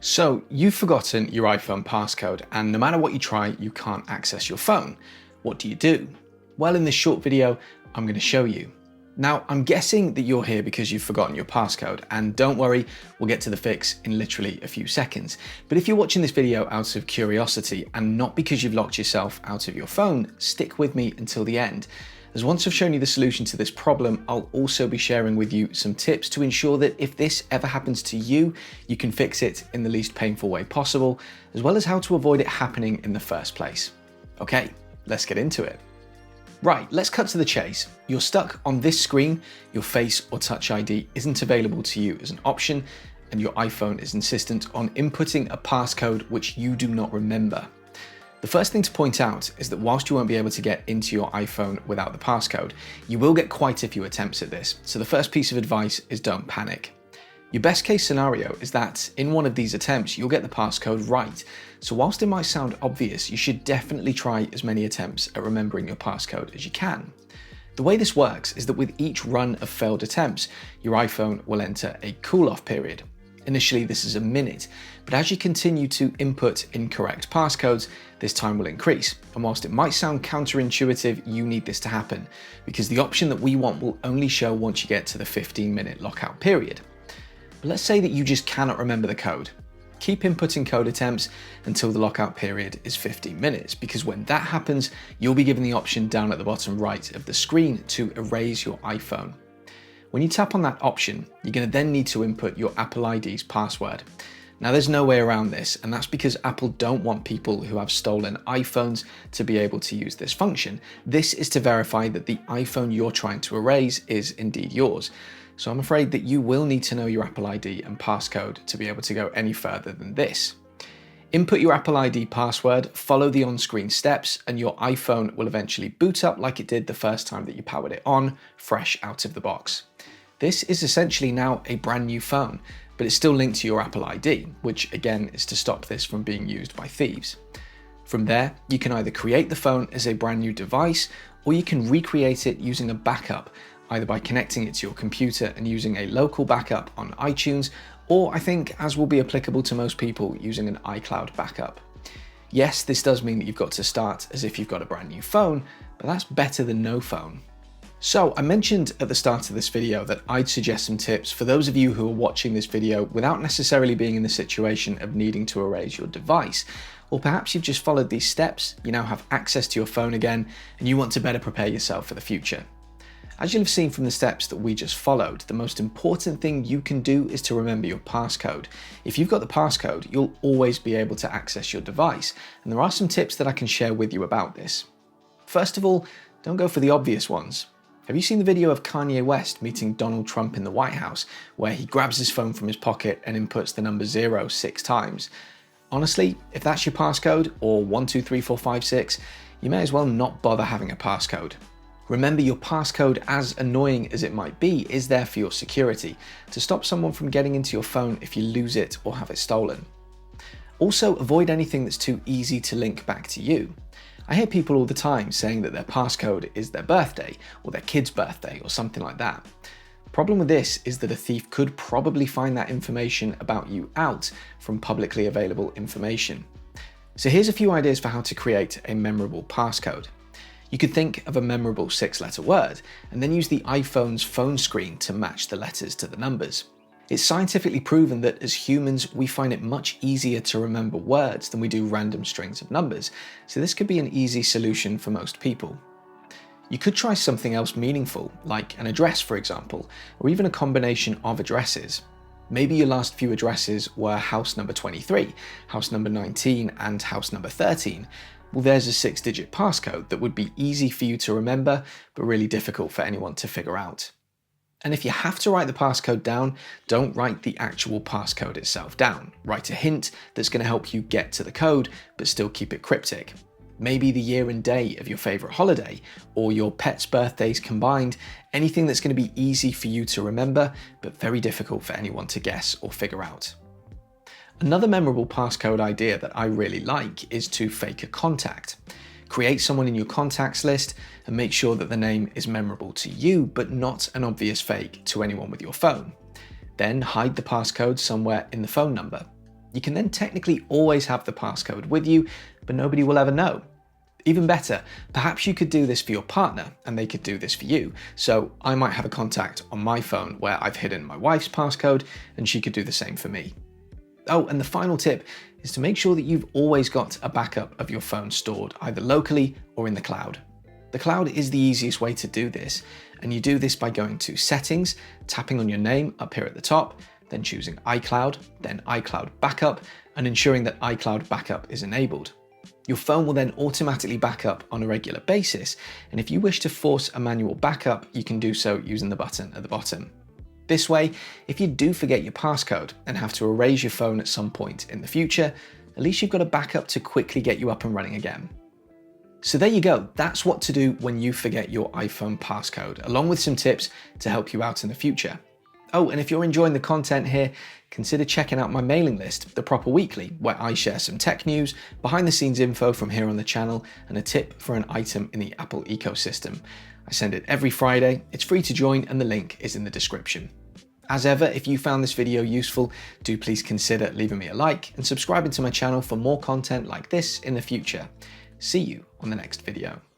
So you've forgotten your iPhone passcode, and no matter what you try, you can't access your phone. What do you do? Well, in this short video, I'm going to show you. Now, I'm guessing that you're here because you've forgotten your passcode, and don't worry, we'll get to the fix in literally a few seconds. But if you're watching this video out of curiosity and not because you've locked yourself out of your phone, stick with me until the end. As once I've shown you the solution to this problem, I'll also be sharing with you some tips to ensure that if this ever happens to you, you can fix it in the least painful way possible, as well as how to avoid it happening in the first place. Okay, let's get into it. Right, let's cut to the chase. You're stuck on this screen, your Face or Touch ID isn't available to you as an option, and your iPhone is insistent on inputting a passcode which you do not remember. The first thing to point out is that whilst you won't be able to get into your iPhone without the passcode, you will get quite a few attempts at this, so the first piece of advice is don't panic. Your best case scenario is that in one of these attempts you'll get the passcode right, so whilst it might sound obvious, you should definitely try as many attempts at remembering your passcode as you can. The way this works is that with each run of failed attempts, your iPhone will enter a cool-off period. Initially this is a minute, but as you continue to input incorrect passcodes, this time will increase. And whilst it might sound counterintuitive, you need this to happen, because the option that we want will only show once you get to the 15-minute lockout period. But let's say that you just cannot remember the code. Keep inputting code attempts until the lockout period is 15 minutes, because when that happens, you'll be given the option down at the bottom right of the screen to erase your iPhone. When you tap on that option, you're going to then need to input your Apple ID's password. Now there's no way around this, and that's because Apple don't want people who have stolen iPhones to be able to use this function. This is to verify that the iPhone you're trying to erase is indeed yours. So I'm afraid that you will need to know your Apple ID and passcode to be able to go any further than this. Input your Apple ID password, follow the on-screen steps, and your iPhone will eventually boot up like it did the first time that you powered it on, fresh out of the box. This is essentially now a brand new phone, but it's still linked to your Apple ID, which again is to stop this from being used by thieves. From there, you can either create the phone as a brand new device, or you can recreate it using a backup, either by connecting it to your computer and using a local backup on iTunes, or I think, as will be applicable to most people, using an iCloud backup. Yes, this does mean that you've got to start as if you've got a brand new phone, but that's better than no phone. So I mentioned at the start of this video that I'd suggest some tips for those of you who are watching this video without necessarily being in the situation of needing to erase your device. Or perhaps you've just followed these steps, you now have access to your phone again, and you want to better prepare yourself for the future. As you'll have seen from the steps that we just followed, the most important thing you can do is to remember your passcode. If you've got the passcode, you'll always be able to access your device, and there are some tips that I can share with you about this. First of all, don't go for the obvious ones. Have you seen the video of Kanye West meeting Donald Trump in the White House, where he grabs his phone from his pocket and inputs the number 0 6 times? Honestly, if that's your passcode, or 123456, you may as well not bother having a passcode. Remember, your passcode, as annoying as it might be, is there for your security, to stop someone from getting into your phone if you lose it or have it stolen. Also, avoid anything that's too easy to link back to you. I hear people all the time saying that their passcode is their birthday, or their kid's birthday, or something like that. The problem with this is that a thief could probably find that information about you out from publicly available information. So here's a few ideas for how to create a memorable passcode. You could think of a memorable 6-letter word, and then use the iPhone's phone screen to match the letters to the numbers. It's scientifically proven that as humans, we find it much easier to remember words than we do random strings of numbers, so this could be an easy solution for most people. You could try something else meaningful, like an address for example, or even a combination of addresses. Maybe your last few addresses were house number 23, house number 19, and house number 13. Well, there's a 6-digit passcode that would be easy for you to remember, but really difficult for anyone to figure out. And if you have to write the passcode down, don't write the actual passcode itself down. Write a hint that's going to help you get to the code, but still keep it cryptic. Maybe the year and day of your favorite holiday, or your pet's birthdays combined, anything that's going to be easy for you to remember, but very difficult for anyone to guess or figure out. Another memorable passcode idea that I really like is to fake a contact. Create someone in your contacts list and make sure that the name is memorable to you, but not an obvious fake to anyone with your phone. Then hide the passcode somewhere in the phone number. You can then technically always have the passcode with you, but nobody will ever know. Even better, perhaps you could do this for your partner and they could do this for you. So I might have a contact on my phone where I've hidden my wife's passcode and she could do the same for me. Oh, and the final tip is to make sure that you've always got a backup of your phone stored either locally or in the cloud. The cloud is the easiest way to do this, and you do this by going to Settings, tapping on your name up here at the top, then choosing iCloud, then iCloud Backup, and ensuring that iCloud Backup is enabled. Your phone will then automatically back up on a regular basis, and if you wish to force a manual backup, you can do so using the button at the bottom. This way, if you do forget your passcode and have to erase your phone at some point in the future, at least you've got a backup to quickly get you up and running again. So there you go, that's what to do when you forget your iPhone passcode, along with some tips to help you out in the future. Oh, and if you're enjoying the content here, consider checking out my mailing list, The Proper Weekly, where I share some tech news, behind the scenes info from here on the channel, and a tip for an item in the Apple ecosystem. I send it every Friday, it's free to join, and the link is in the description. As ever, if you found this video useful, do please consider leaving me a like and subscribing to my channel for more content like this in the future. See you on the next video.